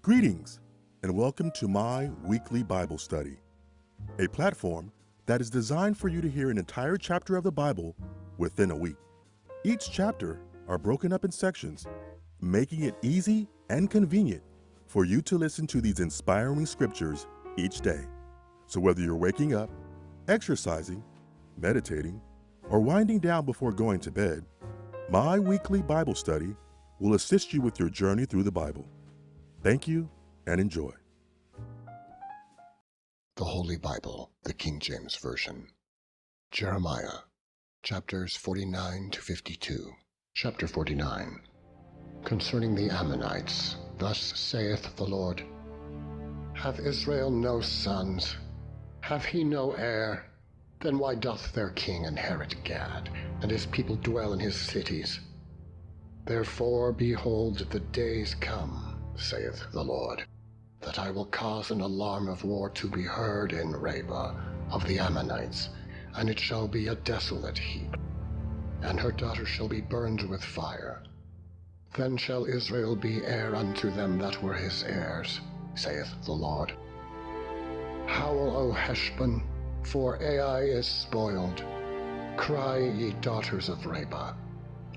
Greetings, and welcome to my weekly Bible study, a platform that is designed for you to hear an entire chapter of the Bible within a week. Each chapter are broken up in sections, making it easy and convenient for you to listen to these inspiring scriptures each day. So whether you're waking up, exercising, meditating, or winding down before going to bed, my weekly Bible study will assist you with your journey through the Bible. Thank you and enjoy. The Holy Bible, the King James Version. Jeremiah, chapters 49 to 52. Chapter 49. Concerning the Ammonites, thus saith the Lord, Hath Israel no sons? Hath he no heir? Then why doth their king inherit Gad, and his people dwell in his cities? Therefore, behold, the days come, saith the Lord, that I will cause an alarm of war to be heard in Rabbah of the Ammonites, and it shall be a desolate heap, and her daughters shall be burned with fire. Then shall Israel be heir unto them that were his heirs, saith the Lord. Howl, O Heshbon, for Ai is spoiled. Cry, ye daughters of Rabbah.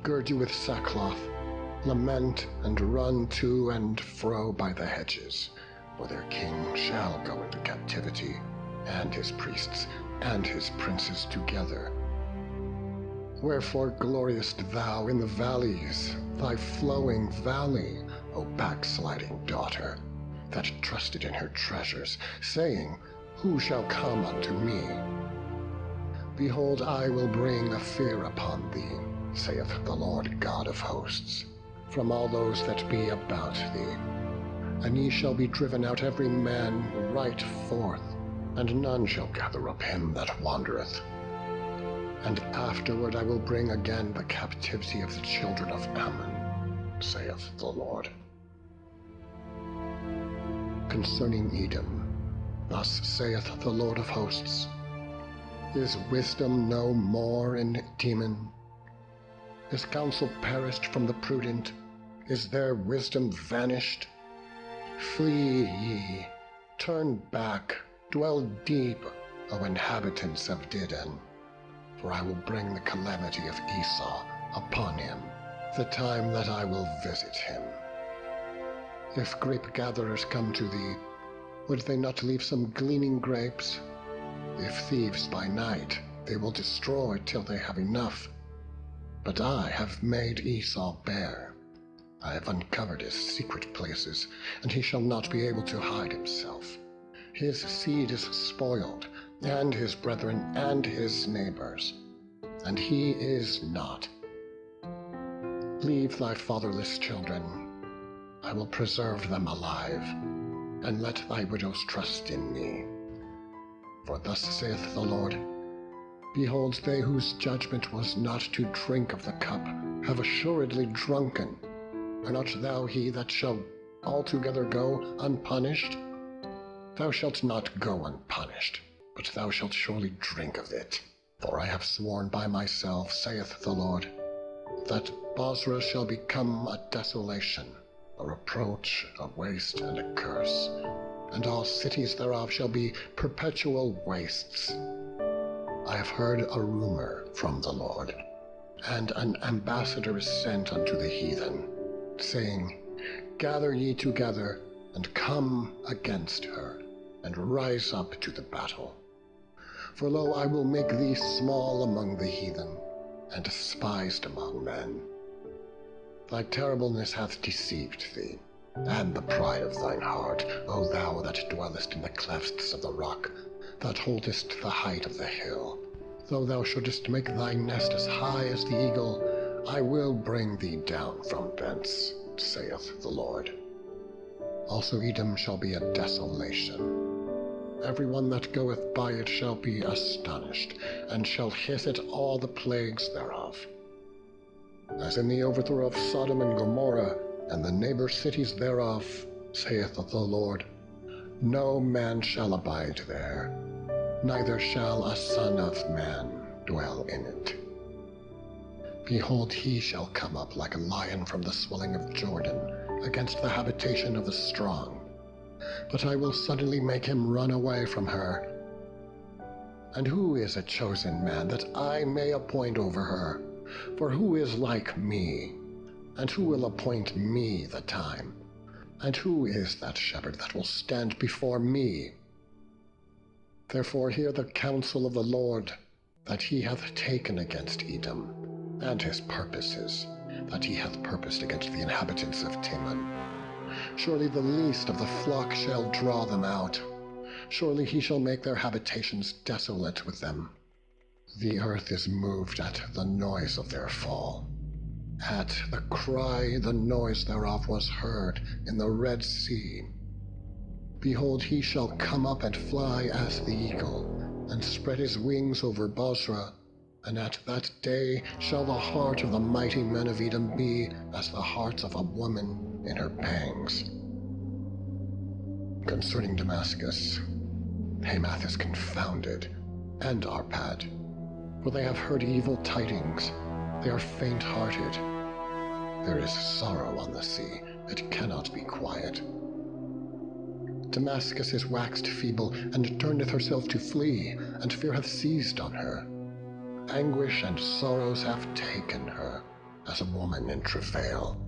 Gird you with sackcloth, lament, and run to and fro by the hedges, for their king shall go into captivity, and his priests and his princes together. Wherefore gloriest thou in the valleys, thy flowing valley, O backsliding daughter, that trusted in her treasures, saying, Who shall come unto me? Behold, I will bring a fear upon thee, saith the Lord God of hosts, from all those that be about thee. And ye shall be driven out every man right forth, and none shall gather up him that wandereth. And afterward I will bring again the captivity of the children of Ammon, saith the Lord. Concerning Edom, thus saith the Lord of hosts, Is wisdom no more in Teman? Is counsel perished from the prudent? Is their wisdom vanished? Flee ye, turn back, dwell deep, O inhabitants of Dedan, for I will bring the calamity of Esau upon him, the time that I will visit him. If grape-gatherers come to thee, would they not leave some gleaning grapes? If thieves by night, they will destroy till they have enough. But I have made Esau bare. I have uncovered his secret places, and he shall not be able to hide himself. His seed is spoiled, and his brethren and his neighbors, and he is not. Leave thy fatherless children. I will preserve them alive, and let thy widows trust in me. For thus saith the Lord, Behold, they whose judgment was not to drink of the cup have assuredly drunken. Art not thou he that shall altogether go unpunished? Thou shalt not go unpunished, but thou shalt surely drink of it. For I have sworn by myself, saith the Lord, that Bozrah shall become a desolation, a reproach, a waste, and a curse, and all cities thereof shall be perpetual wastes. I have heard a rumor from the Lord, and an ambassador is sent unto the heathen, saying, Gather ye together, and come against her, and rise up to the battle. For lo, I will make thee small among the heathen, and despised among men. Thy terribleness hath deceived thee, and the pride of thine heart, O thou that dwellest in the clefts of the rock, that holdest the height of the hill. Though thou shouldest make thy nest as high as the eagle, I will bring thee down from thence, saith the Lord. Also Edom shall be a desolation. Every one that goeth by it shall be astonished, and shall hiss at all the plagues thereof. As in the overthrow of Sodom and Gomorrah, and the neighbor cities thereof, saith the Lord, no man shall abide there, neither shall a son of man dwell in it. Behold, he shall come up like a lion from the swelling of Jordan against the habitation of the strong. But I will suddenly make him run away from her. And who is a chosen man that I may appoint over her? For who is like me? And who will appoint me the time? And who is that shepherd that will stand before me? Therefore hear the counsel of the Lord, that he hath taken against Edom, and his purposes, that he hath purposed against the inhabitants of Teman. Surely the least of the flock shall draw them out. Surely he shall make their habitations desolate with them. The earth is moved at the noise of their fall. At the cry the noise thereof was heard in the Red Sea. Behold, he shall come up and fly as the eagle, and spread his wings over Bozrah. And at that day shall the heart of the mighty men of Edom be as the heart of a woman in her pangs. Concerning Damascus, Hamath is confounded, and Arpad, for they have heard evil tidings. They are faint-hearted. There is sorrow on the sea, it cannot be quiet. Damascus is waxed feeble, and turneth herself to flee, and fear hath seized on her. Anguish and sorrows have taken her, as a woman in travail.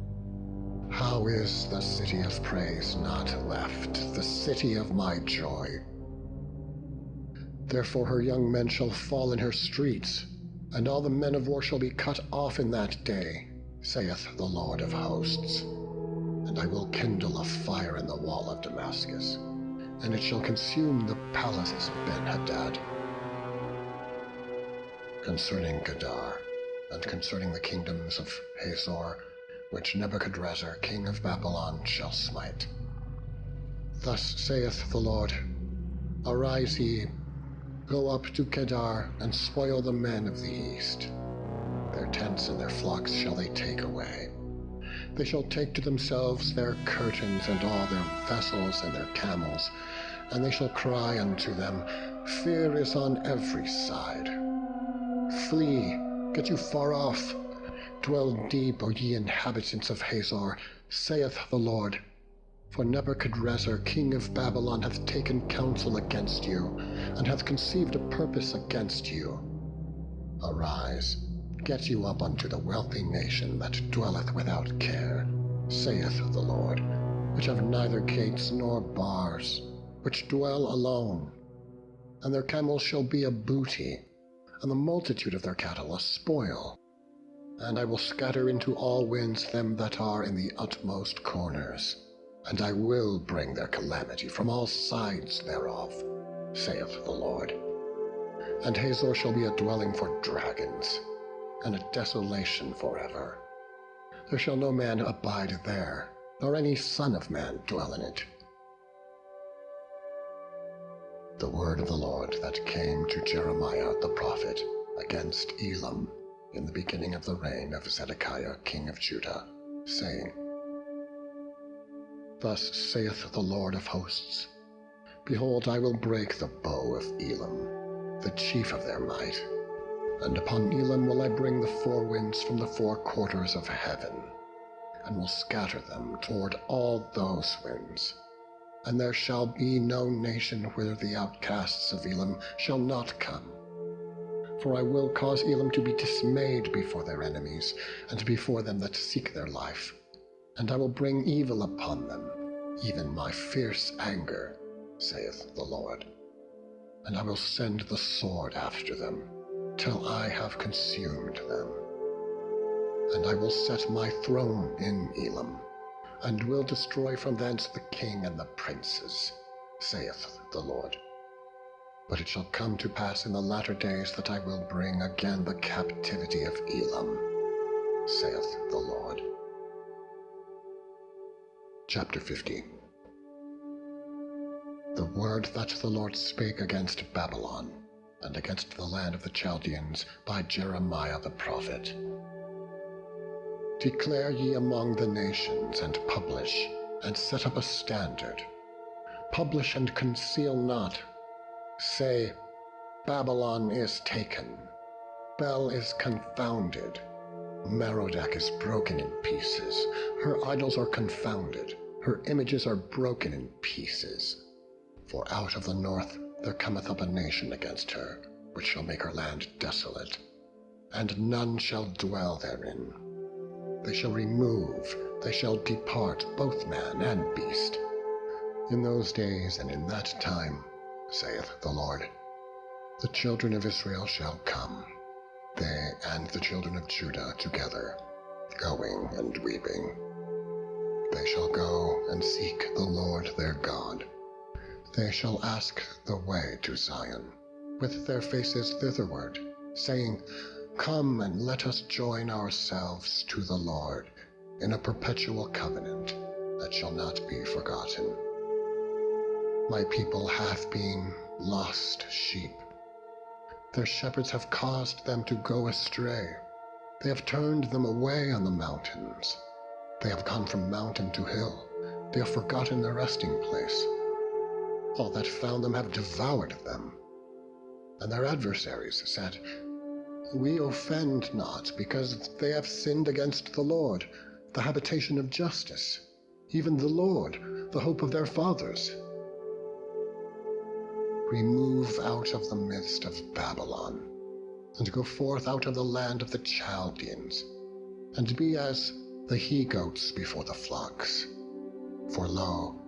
How is the city of praise not left, the city of my joy? Therefore her young men shall fall in her streets, and all the men of war shall be cut off in that day, saith the Lord of hosts. And I will kindle a fire in the wall of Damascus, and it shall consume the palaces of Ben-Hadad. Concerning Kedar, and concerning the kingdoms of Hazor, which Nebuchadrezzar king of Babylon shall smite. Thus saith the Lord, Arise ye, go up to Kedar, and spoil the men of the east. Their tents and their flocks shall they take away. They shall take to themselves their curtains and all their vessels and their camels, and they shall cry unto them, Fear is on every side. Flee, get you far off. Dwell deep, O ye inhabitants of Hazor, saith the Lord. For Nebuchadrezzar king of Babylon hath taken counsel against you, and hath conceived a purpose against you. Arise, get you up unto the wealthy nation that dwelleth without care, saith the Lord, which have neither gates nor bars, which dwell alone. And their camels shall be a booty, and the multitude of their cattle a spoil. And I will scatter into all winds them that are in the utmost corners, and I will bring their calamity from all sides thereof, saith the Lord. And Hazor shall be a dwelling for dragons, and a desolation forever. There shall no man abide there, nor any son of man dwell in it. The word of the Lord that came to Jeremiah the prophet against Elam in the beginning of the reign of Zedekiah king of Judah, saying, Thus saith the Lord of hosts, Behold, I will break the bow of Elam, the chief of their might, and upon Elam will I bring the four winds from the four quarters of heaven, and will scatter them toward all those winds. And there shall be no nation whither the outcasts of Elam shall not come. For I will cause Elam to be dismayed before their enemies, and before them that seek their life. And I will bring evil upon them, even my fierce anger, saith the Lord. And I will send the sword after them, till I have consumed them. And I will set my throne in Elam, and will destroy from thence the king and the princes, saith the Lord. But it shall come to pass in the latter days that I will bring again the captivity of Elam, saith the Lord. Chapter 50. The word that the Lord spake against Babylon, and against the land of the Chaldeans by Jeremiah the prophet. Declare ye among the nations, and publish, and set up a standard. Publish and conceal not. Say, Babylon is taken, Bel is confounded, Merodach is broken in pieces. Her idols are confounded. Her images are broken in pieces. For out of the north there cometh up a nation against her, which shall make her land desolate, and none shall dwell therein. They shall remove, they shall depart, both man and beast. In those days and in that time, saith the Lord, the children of Israel shall come, they and the children of Judah together, going and weeping. They shall go and seek the Lord their God. They shall ask the way to Zion, with their faces thitherward, saying, Come and let us join ourselves to the Lord in a perpetual covenant that shall not be forgotten. My people have been lost sheep. Their shepherds have caused them to go astray. They have turned them away on the mountains. They have gone from mountain to hill. They have forgotten their resting place. All that found them have devoured them. And their adversaries said, We offend not, because they have sinned against the Lord, the habitation of justice, even the Lord, the hope of their fathers. Remove out of the midst of Babylon, and go forth out of the land of the Chaldeans, and be as the he-goats before the flocks. For lo,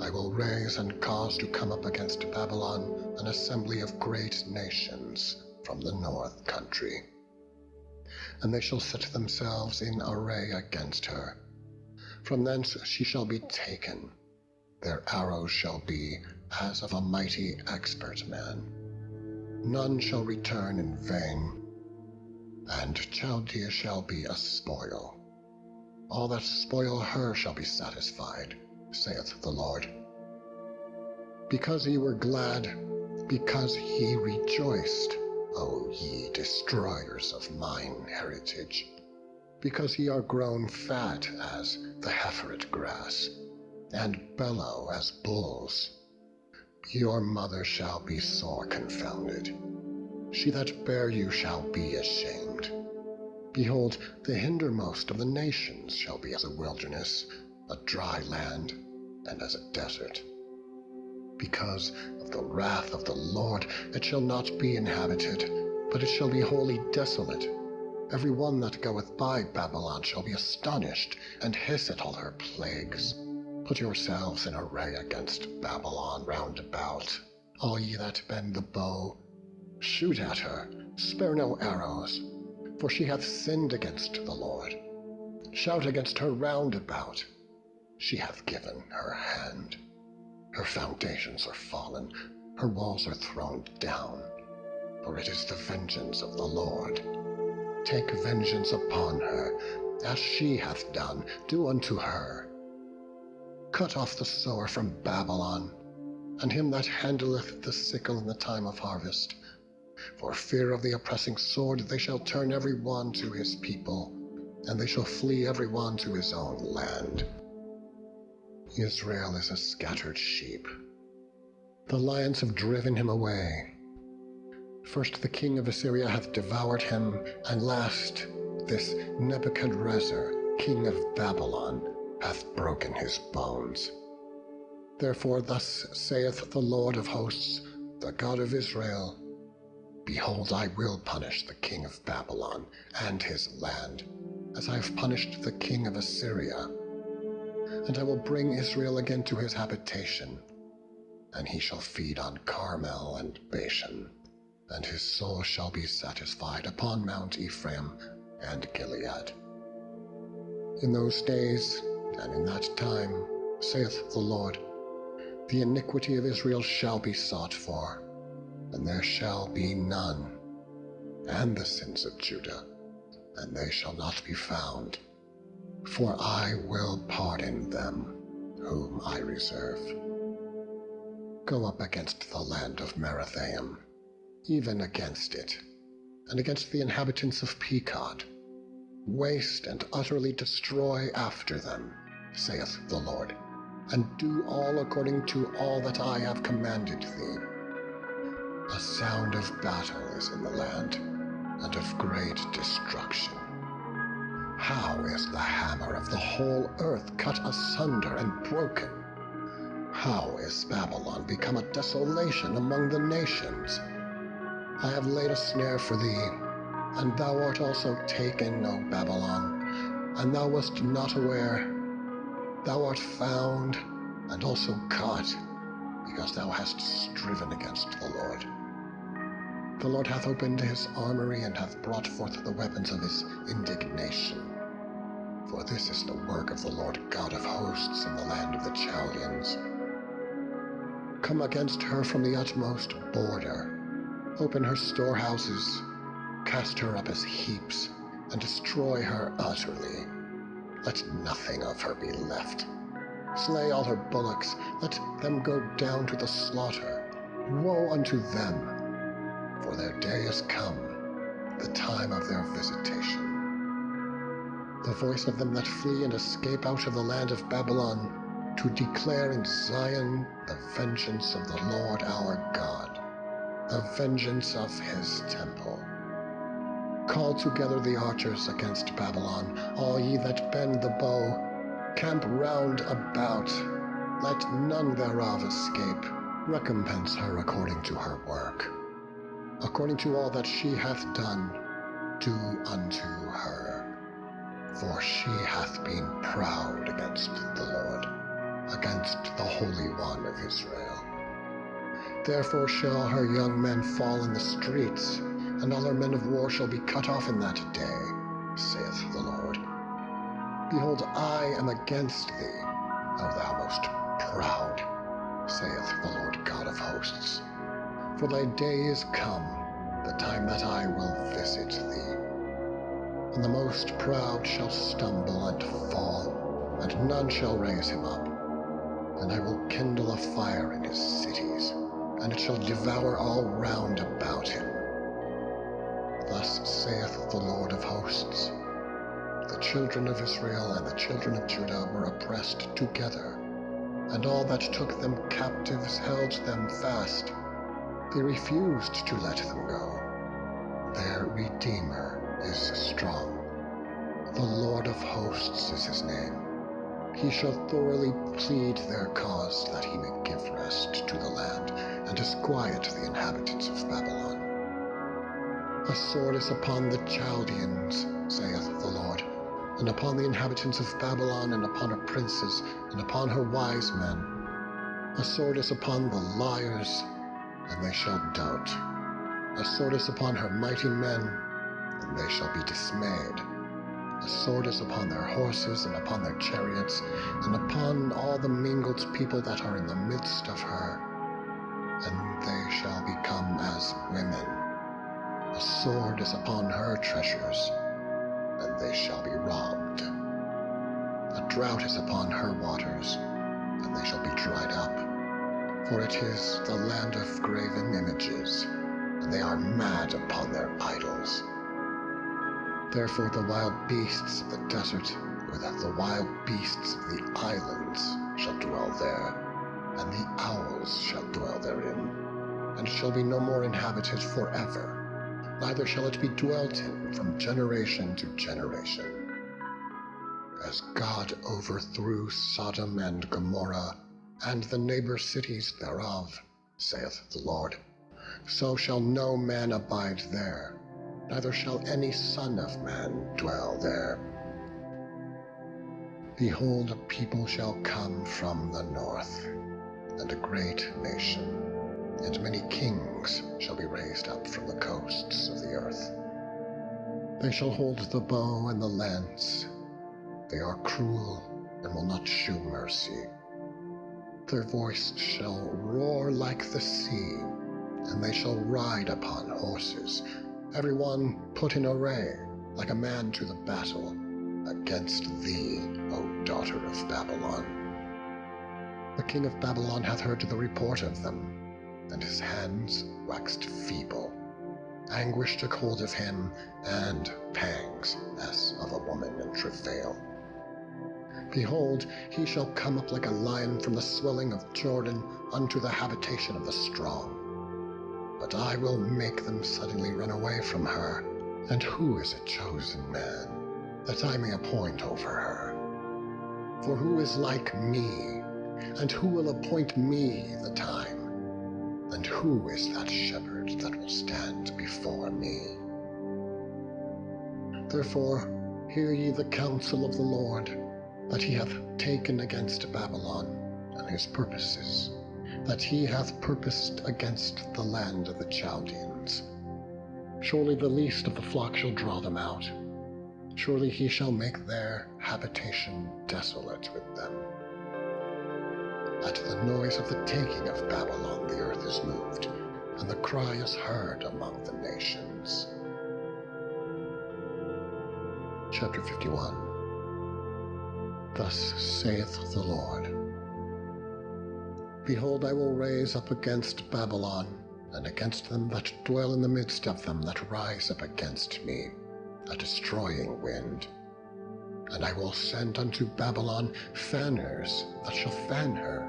I will raise and cause to come up against Babylon an assembly of great nations from the north country. And they shall set themselves in array against her. From thence she shall be taken. Their arrows shall be as of a mighty expert man. None shall return in vain, and Chaldea shall be a spoil. All that spoil her shall be satisfied, saith the Lord. Because ye were glad, because ye rejoiced, O ye destroyers of mine heritage, because ye are grown fat as the heiferet grass, and bellow as bulls, your mother shall be sore confounded. She that bare you shall be ashamed. Behold, the hindermost of the nations shall be as a wilderness, a dry land, and as a desert. Because of the wrath of the Lord it shall not be inhabited, but it shall be wholly desolate. Every one that goeth by Babylon shall be astonished, and hiss at all her plagues. Put yourselves in array against Babylon round about, all ye that bend the bow. Shoot at her, spare no arrows, for she hath sinned against the Lord. Shout against her round about, she hath given her hand. Her foundations are fallen, her walls are thrown down, for it is the vengeance of the Lord. Take vengeance upon her, as she hath done, do unto her. Cut off the sower from Babylon, and him that handleth the sickle in the time of harvest. For fear of the oppressing sword they shall turn every one to his people, and they shall flee every one to his own land. Israel is a scattered sheep. The lions have driven him away. First the king of Assyria hath devoured him, and last this Nebuchadrezzar, king of Babylon, hath broken his bones. Therefore thus saith the Lord of hosts, the God of Israel, Behold, I will punish the king of Babylon and his land, as I have punished the king of Assyria. And I will bring Israel again to his habitation, and he shall feed on Carmel and Bashan, and his soul shall be satisfied upon Mount Ephraim and Gilead. In those days and in that time, saith the Lord, the iniquity of Israel shall be sought for, and there shall be none, and the sins of Judah, and they shall not be found. For I will pardon them, whom I reserve. Go up against the land of Merathaim, even against it, and against the inhabitants of Pekod. Waste and utterly destroy after them, saith the Lord, and do all according to all that I have commanded thee. A sound of battle is in the land, and of great destruction. How is the hammer of the whole earth cut asunder and broken? How is Babylon become a desolation among the nations? I have laid a snare for thee, and thou art also taken, O Babylon, and thou wast not aware. Thou art found, and also caught, because thou hast striven against the Lord. The Lord hath opened his armory, and hath brought forth the weapons of his indignation. For this is the work of the Lord God of hosts in the land of the Chaldeans. Come against her from the utmost border. Open her storehouses, cast her up as heaps, and destroy her utterly. Let nothing of her be left. Slay all her bullocks, let them go down to the slaughter. Woe unto them, for their day is come, the time of their visitation. The voice of them that flee and escape out of the land of Babylon, to declare in Zion the vengeance of the Lord our God, the vengeance of his temple. Call together the archers against Babylon, all ye that bend the bow. Camp round about, let none thereof escape. Recompense her according to her work. According to all that she hath done, do unto her. For she hath been proud against the Lord, against the Holy One of Israel. Therefore shall her young men fall in the streets, and all her men of war shall be cut off in that day, saith the Lord. Behold, I am against thee, O thou most proud, saith the Lord God of hosts. For thy day is come, the time that I will visit thee. And the most proud shall stumble and fall, and none shall raise him up. And I will kindle a fire in his cities, and it shall devour all round about him. Thus saith the Lord of hosts, the children of Israel and the children of Judah were oppressed together, and all that took them captives held them fast. They refused to let them go. Their Redeemer is strong. The Lord of hosts is his name. He shall thoroughly plead their cause, that he may give rest to the land, and disquiet the inhabitants of Babylon. A sword is upon the Chaldeans, saith the Lord, and upon the inhabitants of Babylon, and upon her princes, and upon her wise men. A sword is upon the liars, and they shall dote. A sword is upon her mighty men, and they shall be dismayed. A sword is upon their horses, and upon their chariots, and upon all the mingled people that are in the midst of her, and they shall become as women. A sword is upon her treasures, and they shall be robbed. A drought is upon her waters, and they shall be dried up. For it is the land of graven images, and they are mad upon their idols. Therefore the wild beasts of the desert, with the wild beasts of the islands, shall dwell there, and the owls shall dwell therein, and it shall be no more inhabited forever, neither shall it be dwelt in from generation to generation. As God overthrew Sodom and Gomorrah, and the neighbor cities thereof, saith the Lord, so shall no man abide there, neither shall any son of man dwell there. Behold, a people shall come from the north, and a great nation, and many kings shall be raised up from the coasts of the earth. They shall hold the bow and the lance. They are cruel, and will not shew mercy. Their voice shall roar like the sea, and they shall ride upon horses, every one put in array, like a man to the battle, against thee, O daughter of Babylon. The king of Babylon hath heard the report of them, and his hands waxed feeble. Anguish took hold of him, and pangs, as of a woman in travail. Behold, he shall come up like a lion from the swelling of Jordan unto the habitation of the strong. But I will make them suddenly run away from her. And who is a chosen man? that I may appoint over her. For who is like me, and who will appoint me the time? And who is that shepherd that will stand before me? Therefore hear ye the counsel of the Lord, that he hath taken against Babylon, and his purposes, that he hath purposed against the land of the Chaldeans. Surely the least of the flock shall draw them out. Surely he shall make their habitation desolate with them. At the noise of the taking of Babylon the earth is moved, and the cry is heard among the nations. Chapter 51. Thus saith the Lord, Behold, I will raise up against Babylon, and against them that dwell in the midst of them that rise up against me, a destroying wind. And I will send unto Babylon fanners that shall fan her,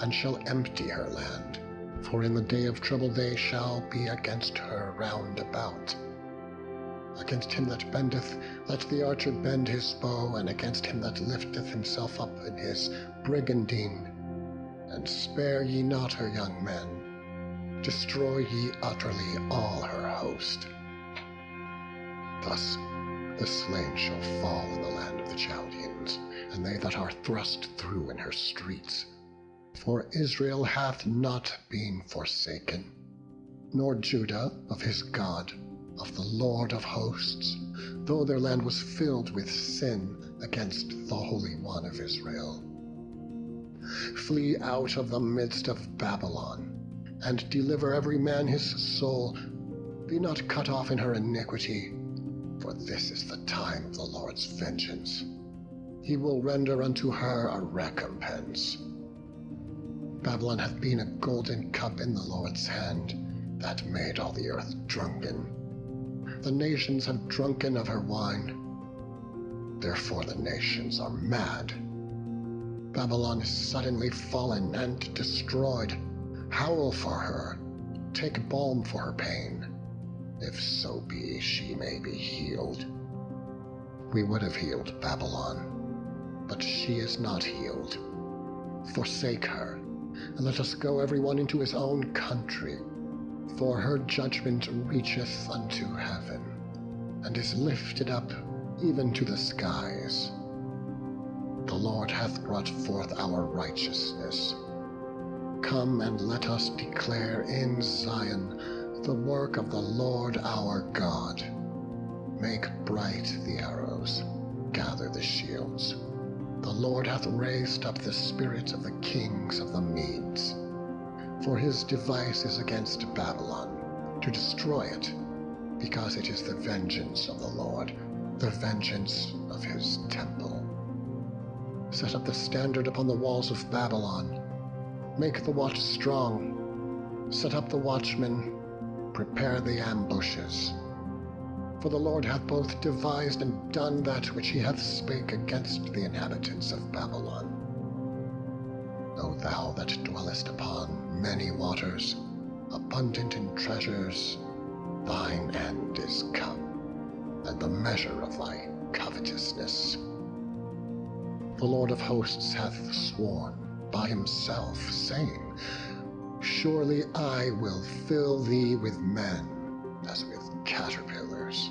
and shall empty her land. For in the day of trouble they shall be against her round about. Against him that bendeth, let the archer bend his bow, and against him that lifteth himself up in his brigandine. And spare ye not her young men, destroy ye utterly all her host. Thus the slain shall fall in the land of the Chaldeans, and they that are thrust through in her streets. For Israel hath not been forsaken, nor Judah of his God, of the Lord of hosts, though their land was filled with sin against the Holy One of Israel. Flee out of the midst of Babylon, and deliver every man his soul. Be not cut off in her iniquity, for this is the time of the Lord's vengeance. He will render unto her a recompense. Babylon hath been a golden cup in the Lord's hand, that made all the earth drunken. The nations have drunken of her wine. Therefore the nations are mad. Babylon is suddenly fallen and destroyed. Howl for her, take balm for her pain, if so be she may be healed. We would have healed Babylon, but she is not healed. Forsake her, and let us go every one into his own country, for her judgment reacheth unto heaven, and is lifted up even to the skies. The Lord hath brought forth our righteousness. Come and let us declare in Zion the work of the Lord our God. Make bright the arrows, gather the shields. The Lord hath raised up the spirit of the kings of the Medes. For his device is against Babylon, to destroy it, because it is the vengeance of the Lord, the vengeance of his temple. Set up the standard upon the walls of Babylon. Make the watch strong. Set up the watchmen. Prepare the ambushes. For the Lord hath both devised and done that which he hath spake against the inhabitants of Babylon. O thou that dwellest upon many waters, abundant in treasures, thine end is come, and the measure of thy covetousness. The Lord of hosts hath sworn by himself, saying, Surely I will fill thee with men, as with caterpillars,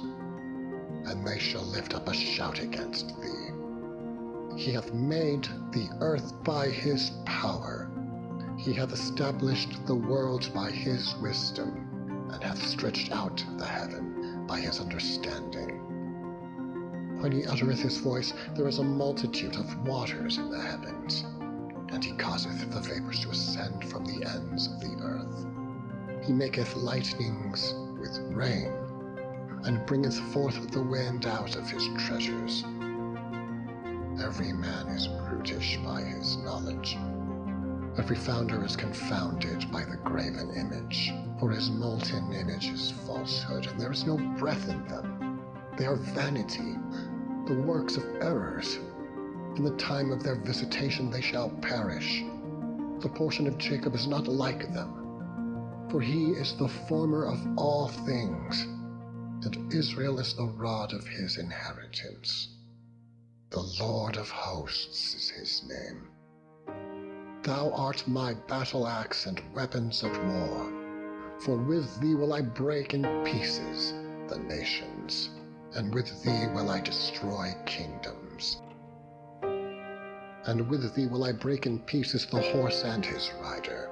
and they shall lift up a shout against thee. He hath made the earth by his power. He hath established the world by his wisdom, and hath stretched out the heaven by his understanding. When he uttereth his voice, there is a multitude of waters in the heavens, and he causeth the vapors to ascend from the ends of the earth. He maketh lightnings with rain, and bringeth forth the wind out of his treasures. Every man is brutish by his knowledge. Every founder is confounded by the graven image, for his molten image is falsehood, and there is no breath in them. They are vanity, the works of errors. In the time of their visitation they shall perish. The portion of Jacob is not like them, for he is the former of all things, and Israel is the rod of his inheritance. inheritance. The Lord of hosts is his name. Thou art my battle axe and weapons of war, for with thee will I break in pieces the nations, and with thee will I destroy kingdoms. And with thee will I break in pieces the horse and his rider,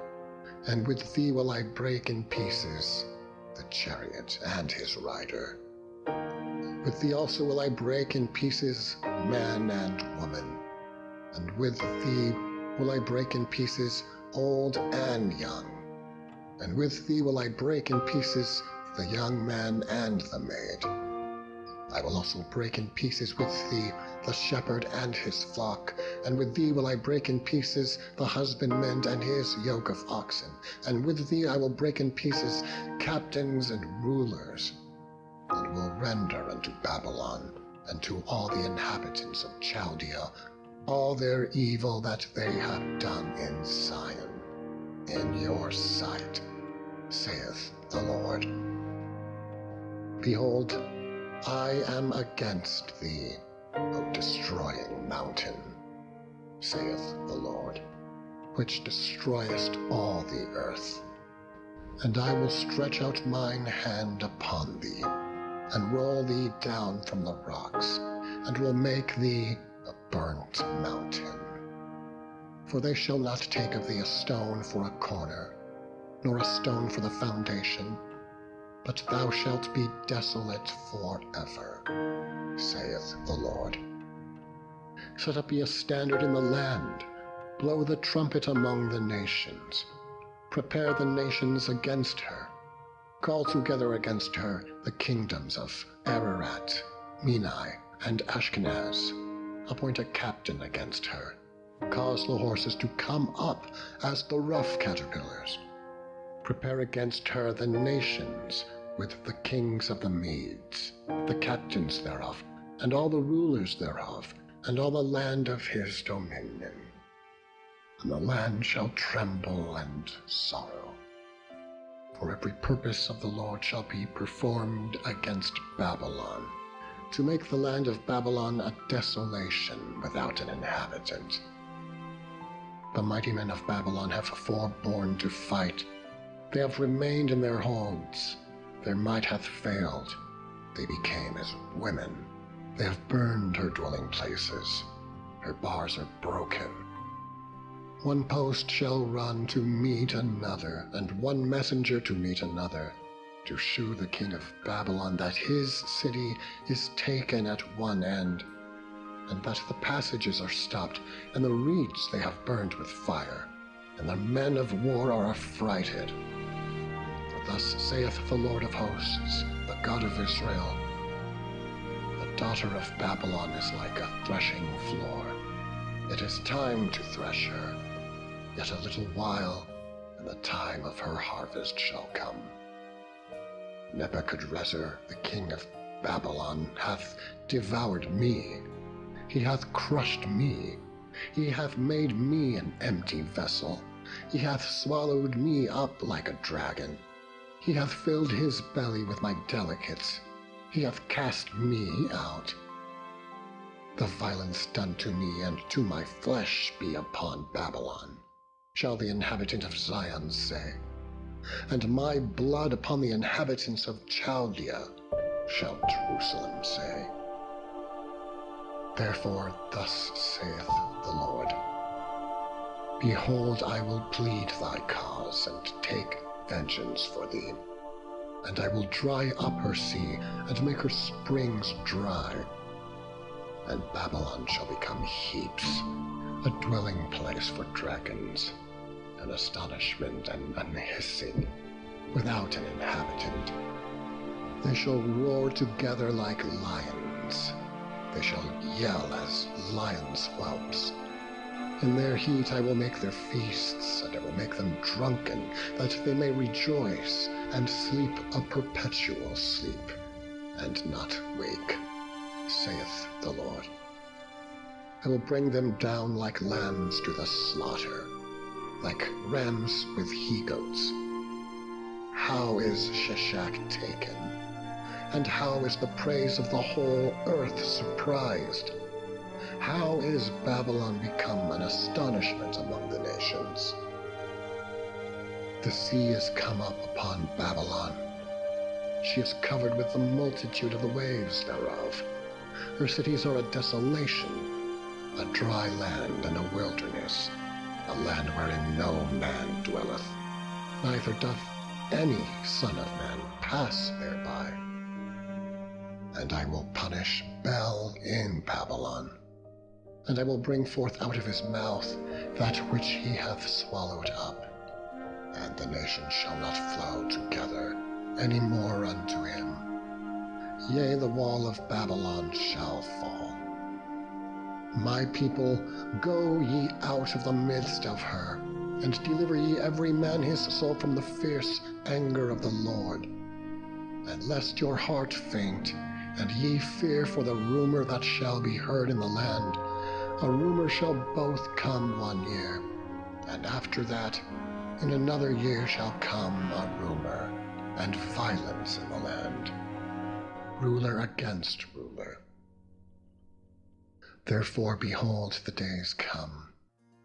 and with thee will I break in pieces the chariot and his rider. With thee also will I break in pieces man and woman, and with thee will I break in pieces old and young, and with thee will I break in pieces the young man and the maid. I will also break in pieces with thee the shepherd and his flock, and with thee will I break in pieces the husbandman and his yoke of oxen, and with thee I will break in pieces captains and rulers, and will render unto Babylon and to all the inhabitants of Chaldea all their evil that they have done in Zion, in your sight, saith the Lord. Behold, I am against thee, O destroying mountain, saith the Lord, which destroyest all the earth. And I will stretch out mine hand upon thee, and roll thee down from the rocks, and will make thee a burnt mountain. For they shall not take of thee a stone for a corner, nor a stone for the foundation, but thou shalt be desolate forever, saith the Lord. Set up ye a standard in the land, blow the trumpet among the nations, prepare the nations against her, call together against her the kingdoms of Ararat, Menai, and Ashkenaz, appoint a captain against her, cause the horses to come up as the rough caterpillars. Prepare against her the nations with the kings of the Medes, the captains thereof, and all the rulers thereof, and all the land of his dominion. And the land shall tremble and sorrow. For every purpose of the Lord shall be performed against Babylon, to make the land of Babylon a desolation without an inhabitant. The mighty men of Babylon have forborne to fight. They have remained in their holds. Their might hath failed. They became as women. They have burned her dwelling places. Her bars are broken. One post shall run to meet another, and one messenger to meet another, to shew the king of Babylon that his city is taken at one end, and that the passages are stopped, and the reeds they have burned with fire, and the men of war are affrighted. For thus saith the Lord of hosts, the God of Israel, the daughter of Babylon is like a threshing floor. It is time to thresh her. Yet a little while, and the time of her harvest shall come. Nebuchadrezzar, the king of Babylon, hath devoured me. He hath crushed me. He hath made me an empty vessel. He hath swallowed me up like a dragon. He hath filled his belly with my delicates. He hath cast me out. The violence done to me and to my flesh be upon Babylon, shall the inhabitant of Zion say, and my blood upon the inhabitants of Chaldea, shall Jerusalem say. Therefore thus saith the Lord, Behold, I will plead thy cause, and take vengeance for thee, and I will dry up her sea, and make her springs dry, and Babylon shall become heaps, a dwelling place for dragons, an astonishment and an hissing, without an inhabitant. They shall roar together like lions. They shall yell as lions' whelps. In their heat I will make their feasts, and I will make them drunken, that they may rejoice, and sleep a perpetual sleep, and not wake, saith the Lord. I will bring them down like lambs to the slaughter, like rams with he-goats. How is Sheshach taken? And how is the praise of the whole earth surprised? How is Babylon become an astonishment among the nations? The sea is come up upon Babylon. She is covered with the multitude of the waves thereof. Her cities are a desolation, a dry land and a wilderness, a land wherein no man dwelleth, neither doth any son of man pass thereby. And I will punish Bel in Babylon, and I will bring forth out of his mouth that which he hath swallowed up, and the nations shall not flow together any more unto him. Yea, the wall of Babylon shall fall. My people, go ye out of the midst of her, and deliver ye every man his soul from the fierce anger of the Lord. And lest your heart faint, and ye fear for the rumor that shall be heard in the land, a rumor shall both come 1 year, and after that, in another year shall come a rumor, and violence in the land, ruler against ruler. Therefore, behold, the days come,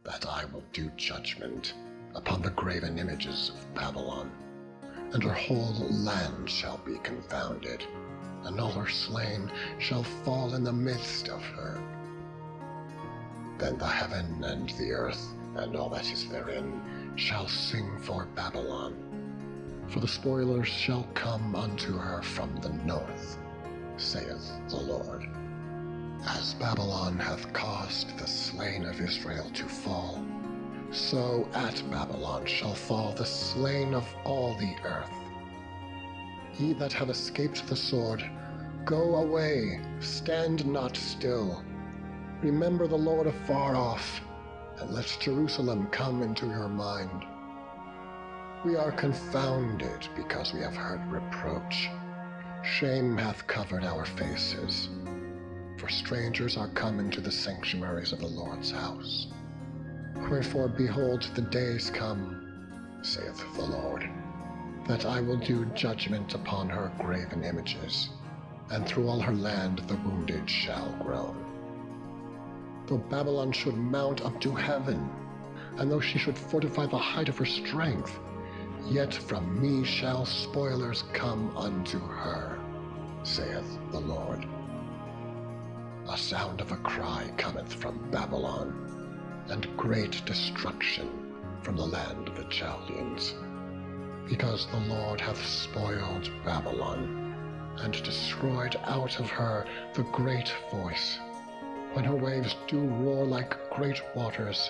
that I will do judgment upon the graven images of Babylon, and her whole land shall be confounded, and all her slain shall fall in the midst of her. Then the heaven and the earth, and all that is therein, shall sing for Babylon. For the spoilers shall come unto her from the north, saith the Lord. As Babylon hath caused the slain of Israel to fall, so at Babylon shall fall the slain of all the earth. Ye that have escaped the sword, go away, stand not still. Remember the Lord afar off, and let Jerusalem come into your mind. We are confounded because we have heard reproach. Shame hath covered our faces, for strangers are come into the sanctuaries of the Lord's house. Wherefore, behold, the days come, saith the Lord, that I will do judgment upon her graven images, and through all her land the wounded shall groan. Though Babylon should mount up to heaven, and though she should fortify the height of her strength, yet from me shall spoilers come unto her, saith the Lord. A sound of a cry cometh from Babylon, and great destruction from the land of the Chaldeans, because the Lord hath spoiled Babylon, and destroyed out of her the great voice. When her waves do roar like great waters,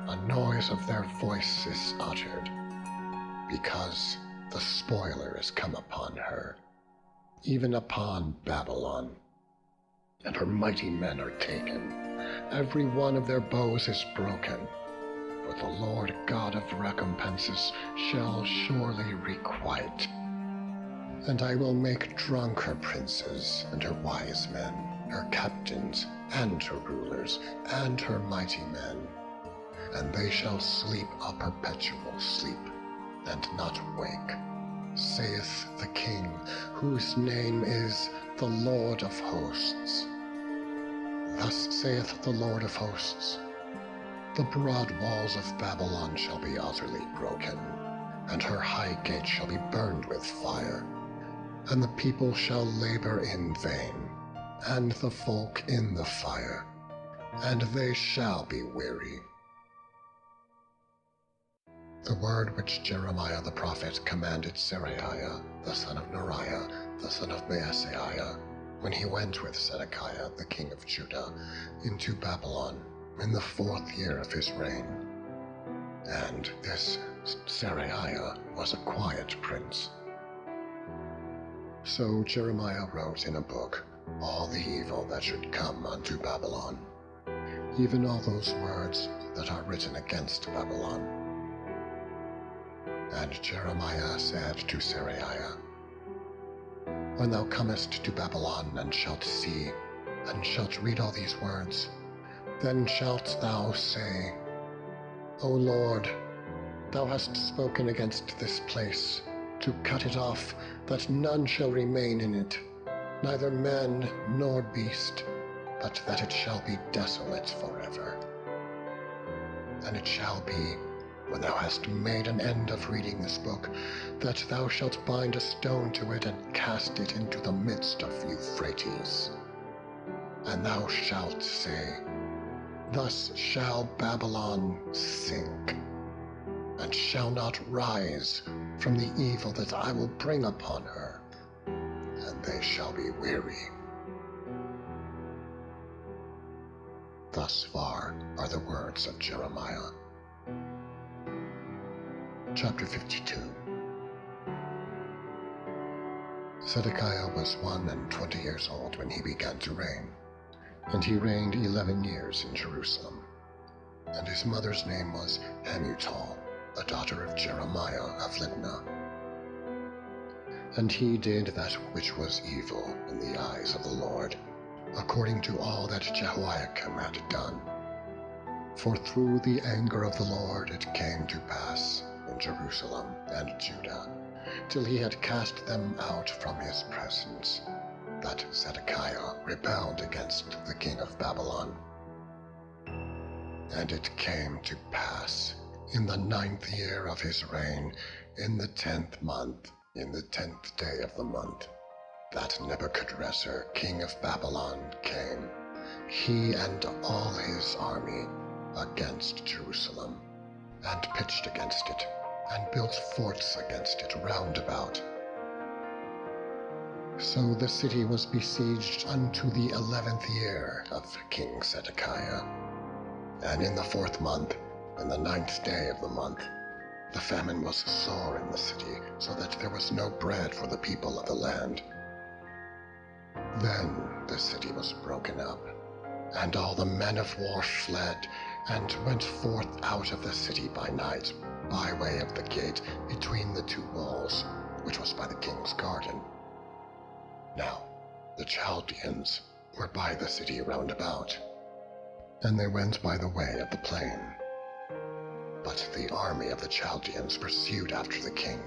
a noise of their voice is uttered, because the spoiler is come upon her, even upon Babylon, and her mighty men are taken. Every one of their bows is broken, for the Lord God of recompenses shall surely requite. And I will make drunk her princes and her wise men, her captains and her rulers and her mighty men, and they shall sleep a perpetual sleep, and not wake, saith the King, whose name is the Lord of hosts. Thus saith the Lord of hosts, the broad walls of Babylon shall be utterly broken, and her high gate shall be burned with fire, and the people shall labor in vain, and the folk in the fire, and they shall be weary. The word which Jeremiah the prophet commanded Seraiah, the son of Neriah, the son of Maaseiah, when he went with Zedekiah the king of Judah into Babylon in the 4th year of his reign. And this Seraiah was a quiet prince. So Jeremiah wrote in a book all the evil that should come unto Babylon, even all those words that are written against Babylon. And Jeremiah said to Seraiah, When thou comest to Babylon, and shalt see, and shalt read all these words, then shalt thou say, O Lord, thou hast spoken against this place, to cut it off, that none shall remain in it, neither man nor beast, but that it shall be desolate forever. And it shall be, when thou hast made an end of reading this book, that thou shalt bind a stone to it and cast it into the midst of Euphrates. And thou shalt say, Thus shall Babylon sink, and shall not rise from the evil that I will bring upon her, and they shall be weary. Thus far are the words of Jeremiah. Chapter 52. Zedekiah was 21 years old when he began to reign, and he reigned 11 years in Jerusalem. And his mother's name was Hamutal, a daughter of Jeremiah of Libnah. And he did that which was evil in the eyes of the Lord, according to all that Jehoiakim had done. For through the anger of the Lord it came to pass in Jerusalem and Judah, till he had cast them out from his presence, that Zedekiah rebelled against the king of Babylon. And it came to pass in the 9th year of his reign, in the 10th month, in the 10th day of the month, that Nebuchadrezzar, king of Babylon, came, he and all his army, against Jerusalem, and pitched against it, and built forts against it round about. So the city was besieged unto the 11th year of King Zedekiah. And in the 4th month, in the 9th day of the month, the famine was sore in the city, so that there was no bread for the people of the land. Then the city was broken up, and all the men of war fled, and went forth out of the city by night, by way of the gate between the two walls, which was by the king's garden. Now the Chaldeans were by the city round about, and they went by the way of the plain. But the army of the Chaldeans pursued after the king,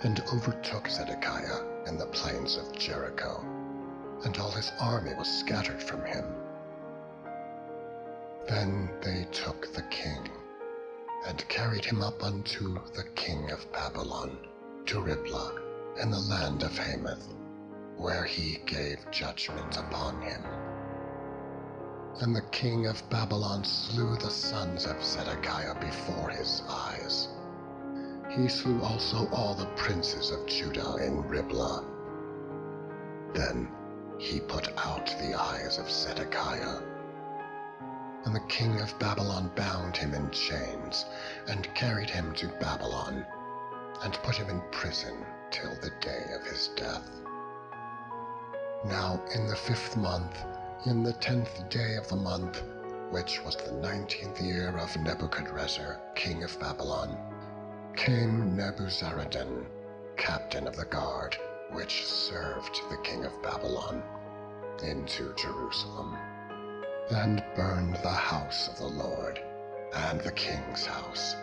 and overtook Zedekiah in the plains of Jericho, and all his army was scattered from him. Then they took the king, and carried him up unto the king of Babylon, to Riblah, in the land of Hamath, where he gave judgment upon him. And the king of Babylon slew the sons of Zedekiah before his eyes. He slew also all the princes of Judah in Riblah. Then he put out the eyes of Zedekiah. And the king of Babylon bound him in chains, and carried him to Babylon, and put him in prison till the day of his death. Now in the 5th month, in the 10th day of the month, which was the 19th year of Nebuchadrezzar, king of Babylon, came Nebuzaradan, captain of the guard, which served the king of Babylon, into Jerusalem, and burned the house of the Lord, and the king's house,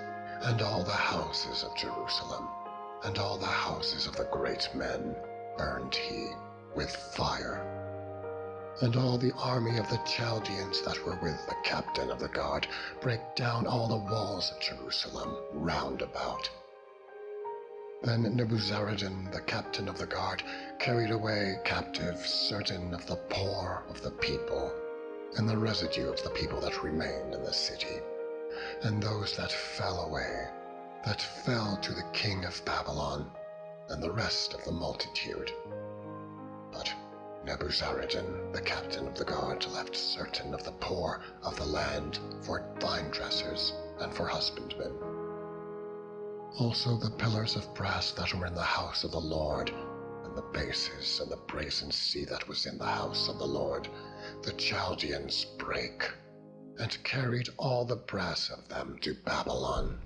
and all the houses of Jerusalem, and all the houses of the great men burned he with fire. And all the army of the Chaldeans that were with the captain of the guard brake down all the walls of Jerusalem round about. Then Nebuzaradan, the captain of the guard, carried away captive certain of the poor of the people, and the residue of the people that remained in the city, and those that fell away, that fell to the king of Babylon, and the rest of the multitude. But Nebuzaradan, the captain of the guard, left certain of the poor of the land for vine dressers and for husbandmen. Also the pillars of brass that were in the house of the Lord, and the bases and the brazen sea that was in the house of the Lord, the Chaldeans brake, and carried all the brass of them to Babylon.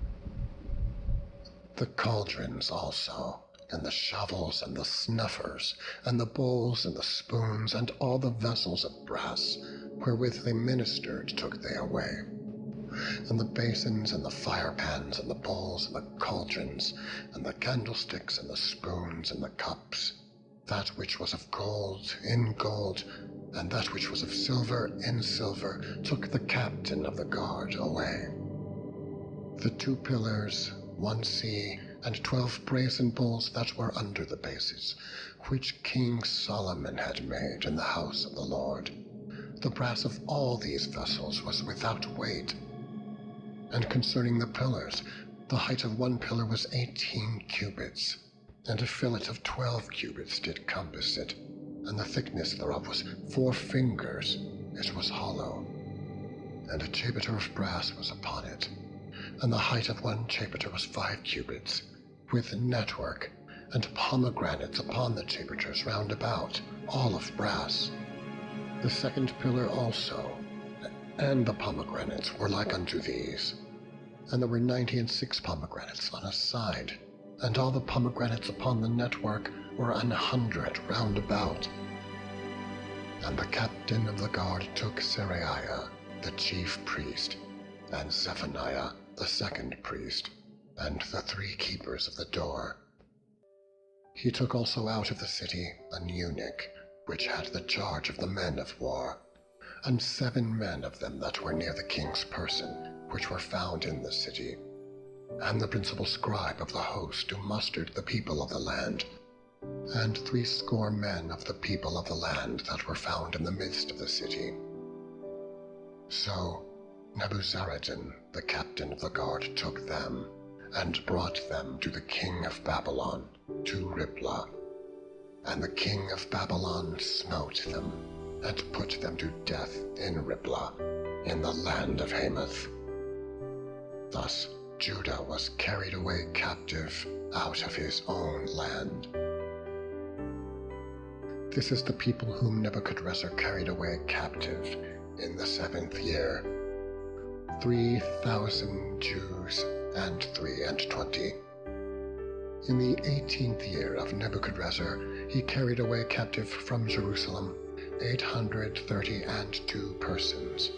The cauldrons also, and the shovels and the snuffers, and the bowls and the spoons, and all the vessels of brass, wherewith they ministered, took they away. And the basins and the firepans and the bowls and the cauldrons, and the candlesticks and the spoons and the cups, that which was of gold in gold, and that which was of silver in silver, took the captain of the guard away. The 2 pillars, 1 sea, and 12 brazen bowls that were under the bases, which King Solomon had made in the house of the Lord. The brass of all these vessels was without weight. And concerning the pillars, the height of 1 pillar was 18 cubits, and a fillet of 12 cubits did compass it, and the thickness thereof was 4 fingers, it was hollow. And a chapiter of brass was upon it, and the height of 1 chapiter was 5 cubits, with network, and pomegranates upon the chapiters round about, all of brass. The 2nd pillar also, and the pomegranates were like unto these. And there were 96 pomegranates on a side, and all the pomegranates upon the network were 100 round about. And the captain of the guard took Seraiah, the chief priest, and Zephaniah, the 2nd priest, and the 3 keepers of the door. He took also out of the city an eunuch, which had the charge of the men of war, and 7 men of them that were near the king's person, which were found in the city, and the principal scribe of the host who mustered the people of the land, and 80 men of the people of the land that were found in the midst of the city. So Nebuzaradan, the captain of the guard, took them, and brought them to the king of Babylon, to Riblah. And the king of Babylon smote them, and put them to death in Riblah, in the land of Hamath. Thus Judah was carried away captive out of his own land. This is the people whom Nebuchadrezzar carried away captive in the 7th year, 3,000 Jews and 23. In the 18th year of Nebuchadrezzar, he carried away captive from Jerusalem 832 persons.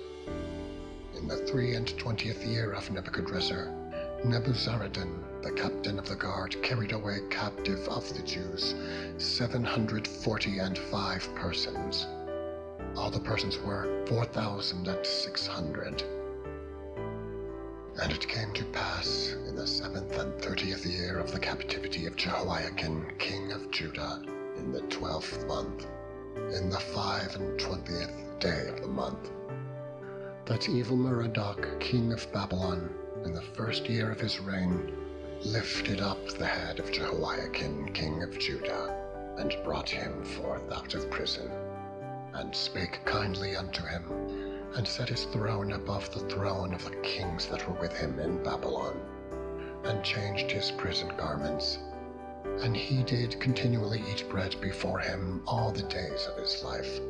In the 23rd year of Nebuchadrezzar, Nebuzaradan, the captain of the guard, carried away captive of the Jews 745 persons. All the persons were 4,600. And it came to pass in the 7th and 30th year of the captivity of Jehoiakim, king of Judah, in the 12th month, in the 25th day of the month, that Evil-Merodach, king of Babylon, in the 1st year of his reign, lifted up the head of Jehoiakim, king of Judah, and brought him forth out of prison, and spake kindly unto him, and set his throne above the throne of the kings that were with him in Babylon, and changed his prison garments. And he did continually eat bread before him all the days of his life.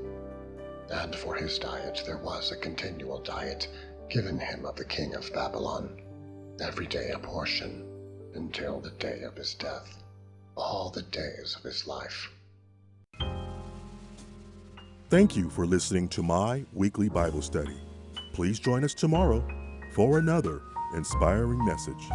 And for his diet there was a continual diet given him of the king of Babylon, every day a portion, until the day of his death, all the days of his life. Thank you for listening to my weekly Bible study. Please join us tomorrow for another inspiring message.